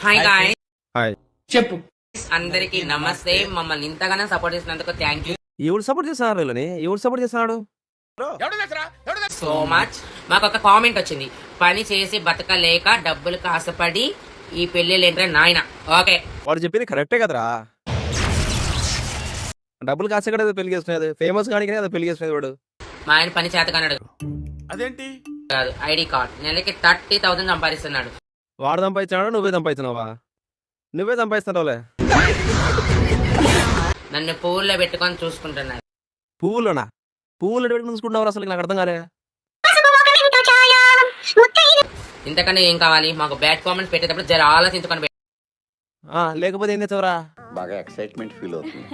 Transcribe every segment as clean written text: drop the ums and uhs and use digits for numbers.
Hi guy hi. చెప్పు. అందరికి నమస్తే. మమ్మల్ని ఇంతగానో సపోర్ట్ చేసినందుకు థ్యాంక్ యూ ఎవరు సపోర్ట్ చేస్తున్నారు వీళ్ళని? ఎవరు సపోర్ట్ చేస్తున్నాడు? So much. మాకు ఒక కామెంట్ వచ్చింది, పని చేసి బతకలేక డబ్బులు కాసపడి ఈ పెళ్లి లేంట్రా నాయన. ఓకే, వాడు చెప్పింది కరెక్టే కదరా. డబ్బులు కాసే కదా పెళ్లి చేసుకునేది, ఫేమస్ కానీ కదా పెళ్లి చేసుకునేది వాడు. మా ఆయన పని చేత కన్నాడు అదేంటి? కాదు, ఐడి కార్డ్ నెలకి 30,000 సంపాదిస్తున్నాడు. వాడు సంపాదించినాడు, నువ్వే సంపాదిస్తున్నావా? నువ్వే సంపాదిస్తున్నావులే. నన్ను పూల్లో పెట్టుకొని చూసుకుంటున్నాడు. పువ్వులోనా? పువ్వులు పెట్టుకుని చూసుకుంటున్నావు అసలు? నాకు అర్థం కాలే. ఇంతకన్నా ఏం కావాలి? మాకు బ్యాడ్ కామెంట్స్ పెట్టేటప్పుడు జర ఆలోచించుకొని లేకపోతే ఏం తెచ్చావురా? బాగా ఎక్సైట్మెంట్ ఫీల్ అవుతుంది.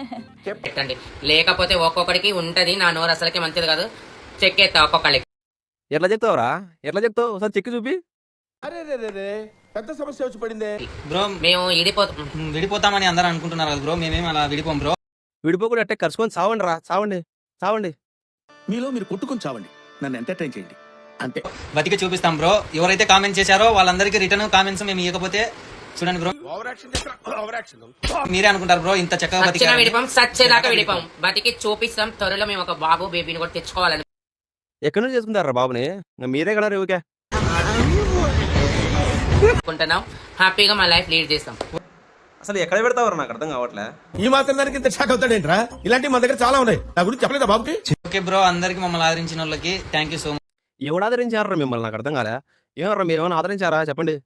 పెట్టండి, లేకపోతే ఒక్కొక్కడికి ఉంటది. నా నోరు అసలుకి మంచిది కాదు. చెక్ ఎత్తా ఒక్కొక్కడికి. ఎట్లా చెప్తావురా? ఎట్లా చెప్తావు? ఒకసారి చెక్కి చూపి. అరే రే రే రే, పెద్ద సమస్య వచ్చి పడిందే. బ్రో మేము ఇడిపోతాం. విడిపోతామని అందరూ అనుకుంటున్నారు కదా బ్రో, మేమేం అలా విడిపోం బ్రో. విడిపోకుండా అట్టే కరుచుకొని చావండి రా, చావండి చావండి. మీలో మీరు కొట్టుకొని చావండి, నన్ను ఎంటర్టైన్ చేయండి అంతే. బతికి చూపిస్తాం బ్రో. ఎవరైతే కామెంట్ చేశారో వాళ్ళందరికీ రిటర్న్ కామెంట్స్ మేము ఇవ్వకపోతే చూడండి బ్రో, మీరే అనుకుంటారు బ్రో ఇంత చక్కగా సచ్చిన బతికారని. విడిపం, సచ్చేదాకా విడిపం. బతికి చూపిస్తాం. త్వరలో మేము ఒక బాబు బేబీని కూడా తెచ్చుకోవాలని ఎక్కడి నుంచి చేసుకుంటారా బాబుని? ఇంకా మీరే కదా ఊరికే. అనుకుంటున్నాం. హ్యాపీగా మా లైఫ్ లీడ్ చేస్తాం. అసలు ఎక్కడ పెడతావరా? నాకు అర్థం కావట్లే. ఈ మాత్రం దానికి ఇంత షాక్ అవుతాడేంట్రా? ఇలాంటివి మా దగ్గర చాలా ఉన్నాయి. నా గురించి చెప్పలేదా బాబుకి? ఓకే బ్రో, అందరికి మమ్మల్ని ఆదరించిన వాళ్ళకి థ్యాంక్ యూ సో మచ్. ఎవడు ఆదరించారా మిమ్మల్ని? నాకు అర్థం కాలే. ఏమన్నా మీరు ఏమైనా ఆదరించారా చెప్పండి.